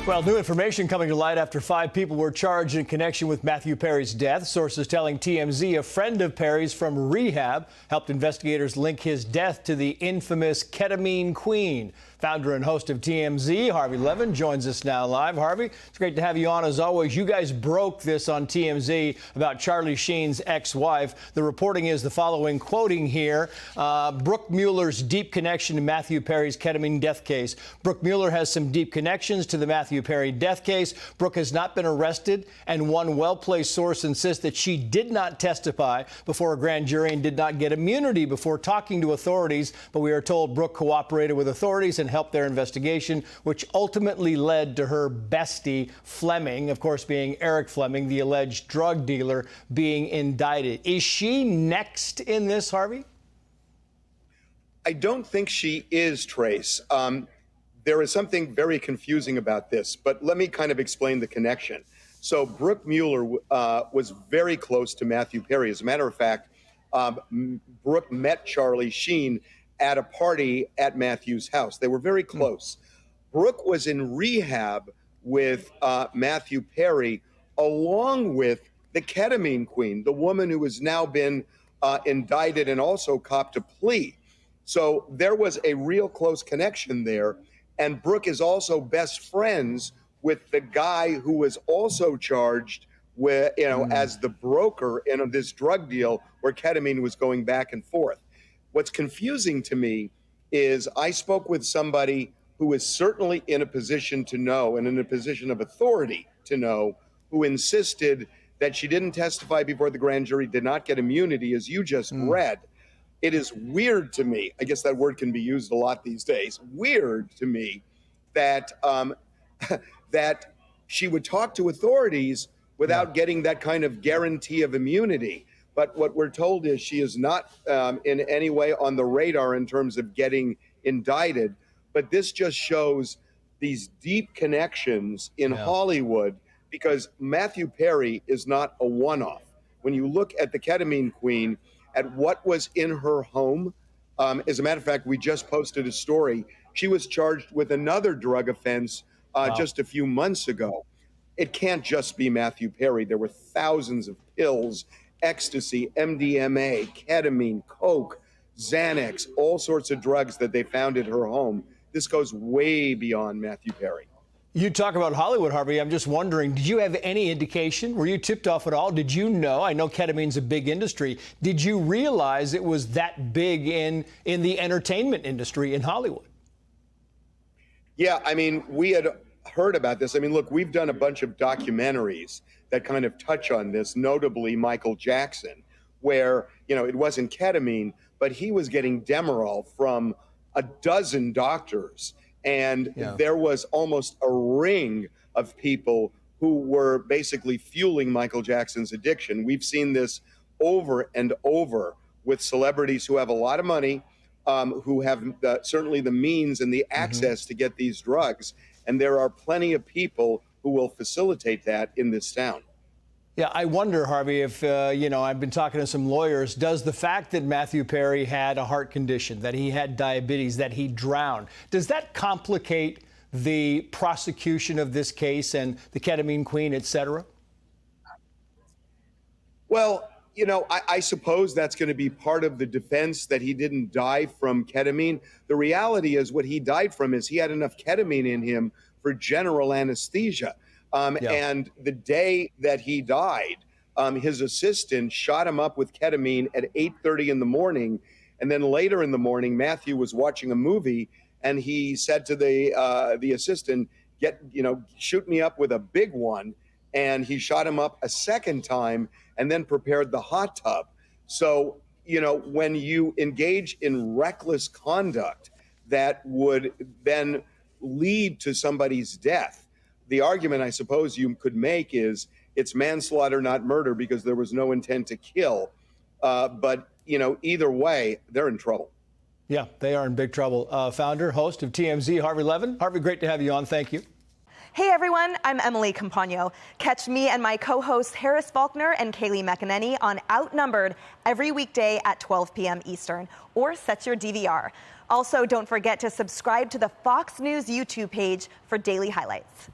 Well, new information coming to light after 5 people were charged in connection with Matthew Perry's death. Sources telling TMZ a friend of Perry's from rehab helped investigators link his death to the infamous ketamine queen. Founder and host of TMZ, Harvey Levin, joins us now live. Harvey, it's great to have you on as always. You guys broke this on TMZ about Charlie Sheen's ex-wife. The reporting is the following, quoting here, Brooke Mueller's deep connection to Matthew Perry's ketamine death case. Brooke Mueller has some deep connections to the Matthew Perry death case. Brooke has not been arrested, and one well-placed source insists that she did not testify before a grand jury and did not get immunity before talking to authorities. But we are told Brooke cooperated with authorities and helped their investigation, which ultimately led to her bestie, Fleming, of course being Eric Fleming, the alleged drug dealer, being indicted. Is she next in this, Harvey? I don't think she is, Trace. There is something very confusing about this, but let me kind of explain the connection. So Brooke Mueller was very close to Matthew Perry. As a matter of fact, Brooke met Charlie Sheen at a party at Matthew's house. They were very close. Brooke was in rehab with Matthew Perry, along with the ketamine queen, the woman who has now been indicted and also copped a plea. So there was a real close connection there. And Brooke is also best friends with the guy who was also charged with, as the broker in this drug deal where ketamine was going back and forth. What's confusing to me is I spoke with somebody who is certainly in a position to know and in a position of authority to know, who insisted that she didn't testify before the grand jury, did not get immunity, as you just read. It is weird to me, I guess that word can be used a lot these days, weird to me that that she would talk to authorities without getting that kind of guarantee of immunity. But what we're told is she is not in any way on the radar in terms of getting indicted. But this just shows these deep connections in Hollywood, because Matthew Perry is not a one-off. When you look at the ketamine queen, at what was in her home, as a matter of fact, we just posted a story. She was charged with another drug offense just a few months ago. It can't just be Matthew Perry. There were thousands of pills, ecstasy, MDMA, ketamine, coke, Xanax, all sorts of drugs that they found at her home. This goes way beyond Matthew Perry. You talk about Hollywood, Harvey. I'm just wondering, did you have any indication? Were you tipped off at all? Did you know? I know ketamine's a big industry. Did you realize it was that big in the entertainment industry in Hollywood? Yeah, I mean, we had heard about this. I mean, look, we've done a bunch of documentaries that kind of touch on this, notably Michael Jackson, where, it wasn't ketamine, but he was getting Demerol from a dozen doctors. And there was almost a ring of people who were basically fueling Michael Jackson's addiction. We've seen this over and over with celebrities who have a lot of money, who have certainly the means and the access to get these drugs. And there are plenty of people who will facilitate that in this town. Yeah, I wonder, Harvey, if, I've been talking to some lawyers, does the fact that Matthew Perry had a heart condition, that he had diabetes, that he drowned, does that complicate the prosecution of this case and the ketamine queen, et cetera? Well, I suppose that's going to be part of the defense, that he didn't die from ketamine. The reality is what he died from is he had enough ketamine in him for general anesthesia. And the day that he died, his assistant shot him up with ketamine at 8:30 in the morning. And then later in the morning, Matthew was watching a movie and he said to the assistant, shoot me up with a big one. And he shot him up a second time and then prepared the hot tub. So, when you engage in reckless conduct that would then lead to somebody's death, the argument I suppose you could make is it's manslaughter, not murder, because there was no intent to kill. But, either way, they're in trouble. Yeah, they are in big trouble. Founder, host of TMZ, Harvey Levin. Harvey, great to have you on. Thank you. Hey everyone, I'm Emily Campagno. Catch me and my co-hosts Harris Faulkner and Kaylee McEnany on Outnumbered every weekday at 12 p.m. Eastern, or set your DVR. Also, don't forget to subscribe to the Fox News YouTube page for daily highlights.